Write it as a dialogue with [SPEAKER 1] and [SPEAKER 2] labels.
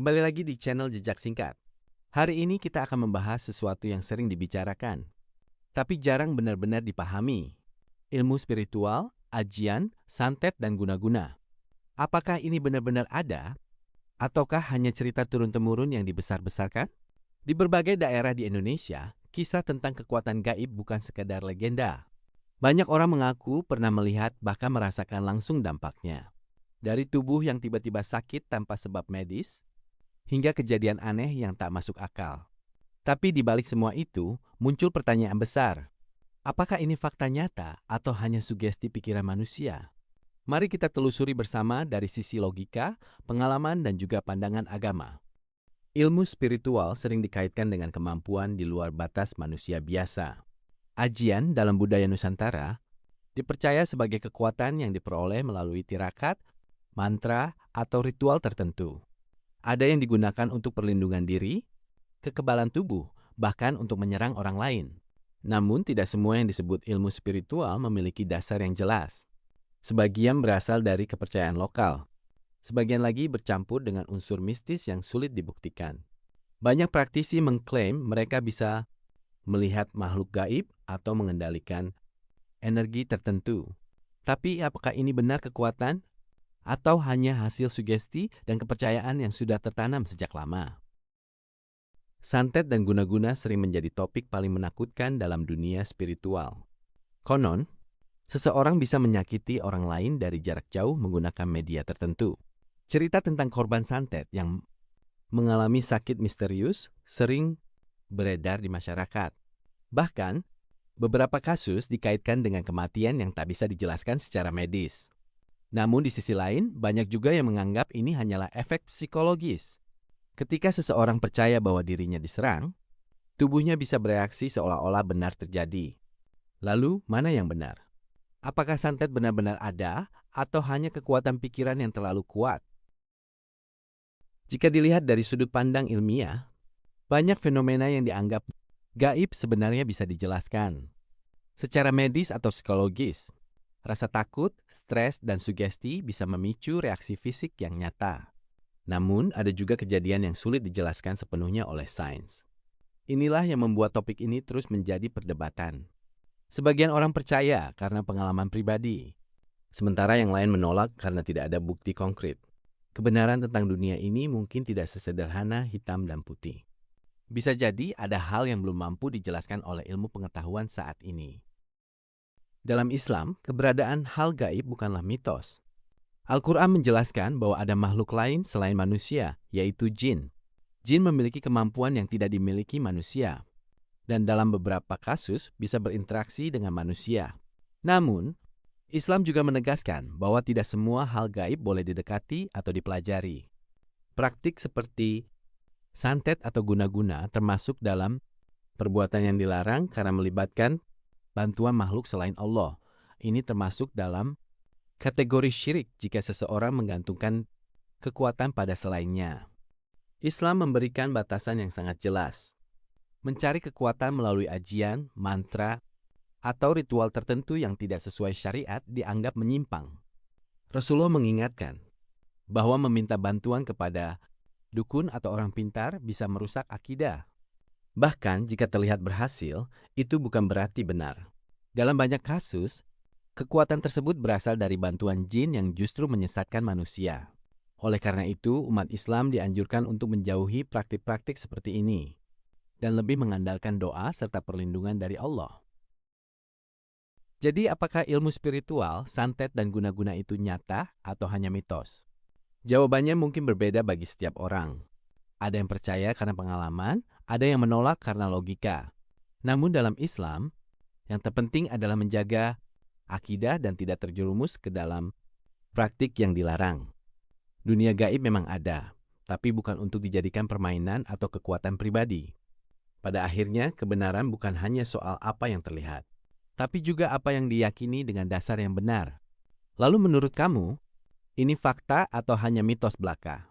[SPEAKER 1] Kembali lagi di channel Jejak Singkat. Hari ini kita akan membahas sesuatu yang sering dibicarakan, tapi jarang benar-benar dipahami. Ilmu spiritual, ajian, santet, dan guna-guna. Apakah ini benar-benar ada? Ataukah hanya cerita turun-temurun yang dibesar-besarkan? Di berbagai daerah di Indonesia, kisah tentang kekuatan gaib bukan sekadar legenda. Banyak orang mengaku pernah melihat bahkan merasakan langsung dampaknya. Dari tubuh yang tiba-tiba sakit tanpa sebab medis, hingga kejadian aneh yang tak masuk akal. Tapi di balik semua itu, muncul pertanyaan besar. Apakah ini fakta nyata atau hanya sugesti pikiran manusia? Mari kita telusuri bersama dari sisi logika, pengalaman, dan juga pandangan agama. Ilmu spiritual sering dikaitkan dengan kemampuan di luar batas manusia biasa. Ajian dalam budaya Nusantara dipercaya sebagai kekuatan yang diperoleh melalui tirakat, mantra, atau ritual tertentu. Ada yang digunakan untuk perlindungan diri, kekebalan tubuh, bahkan untuk menyerang orang lain. Namun tidak semua yang disebut ilmu spiritual memiliki dasar yang jelas. Sebagian berasal dari kepercayaan lokal. Sebagian lagi bercampur dengan unsur mistis yang sulit dibuktikan. Banyak praktisi mengklaim mereka bisa melihat makhluk gaib atau mengendalikan energi tertentu. Tapi apakah ini benar kekuatan? Atau hanya hasil sugesti dan kepercayaan yang sudah tertanam sejak lama? Santet dan guna-guna sering menjadi topik paling menakutkan dalam dunia spiritual. Konon, seseorang bisa menyakiti orang lain dari jarak jauh menggunakan media tertentu. Cerita tentang korban santet yang mengalami sakit misterius sering beredar di masyarakat. Bahkan, beberapa kasus dikaitkan dengan kematian yang tak bisa dijelaskan secara medis. Namun di sisi lain, banyak juga yang menganggap ini hanyalah efek psikologis. Ketika seseorang percaya bahwa dirinya diserang, tubuhnya bisa bereaksi seolah-olah benar terjadi. Lalu, mana yang benar? Apakah santet benar-benar ada atau hanya kekuatan pikiran yang terlalu kuat? Jika dilihat dari sudut pandang ilmiah, banyak fenomena yang dianggap gaib sebenarnya bisa dijelaskan secara medis atau psikologis. Rasa takut, stres, dan sugesti bisa memicu reaksi fisik yang nyata. Namun, ada juga kejadian yang sulit dijelaskan sepenuhnya oleh sains. Inilah yang membuat topik ini terus menjadi perdebatan. Sebagian orang percaya karena pengalaman pribadi, sementara yang lain menolak karena tidak ada bukti konkret. Kebenaran tentang dunia ini mungkin tidak sesederhana hitam dan putih. Bisa jadi ada hal yang belum mampu dijelaskan oleh ilmu pengetahuan saat ini. Dalam Islam, keberadaan hal gaib bukanlah mitos. Al-Quran menjelaskan bahwa ada makhluk lain selain manusia, yaitu jin. Jin memiliki kemampuan yang tidak dimiliki manusia, dan dalam beberapa kasus bisa berinteraksi dengan manusia. Namun, Islam juga menegaskan bahwa tidak semua hal gaib boleh didekati atau dipelajari. Praktik seperti santet atau guna-guna termasuk dalam perbuatan yang dilarang karena melibatkan bantuan makhluk selain Allah. Ini termasuk dalam kategori syirik jika seseorang menggantungkan kekuatan pada selainnya. Islam memberikan batasan yang sangat jelas. Mencari kekuatan melalui ajian, mantra, atau ritual tertentu yang tidak sesuai syariat dianggap menyimpang. Rasulullah mengingatkan bahwa meminta bantuan kepada dukun atau orang pintar bisa merusak akidah. Bahkan jika terlihat berhasil, itu bukan berarti benar. Dalam banyak kasus, kekuatan tersebut berasal dari bantuan jin yang justru menyesatkan manusia. Oleh karena itu, umat Islam dianjurkan untuk menjauhi praktik-praktik seperti ini dan lebih mengandalkan doa serta perlindungan dari Allah. Jadi apakah ilmu spiritual, santet, dan guna-guna itu nyata atau hanya mitos? Jawabannya mungkin berbeda bagi setiap orang. Ada yang percaya karena pengalaman, ada yang menolak karena logika. Namun dalam Islam, yang terpenting adalah menjaga akidah dan tidak terjerumus ke dalam praktik yang dilarang. Dunia gaib memang ada, tapi bukan untuk dijadikan permainan atau kekuatan pribadi. Pada akhirnya, kebenaran bukan hanya soal apa yang terlihat, tapi juga apa yang diyakini dengan dasar yang benar. Lalu menurut kamu, ini fakta atau hanya mitos belaka?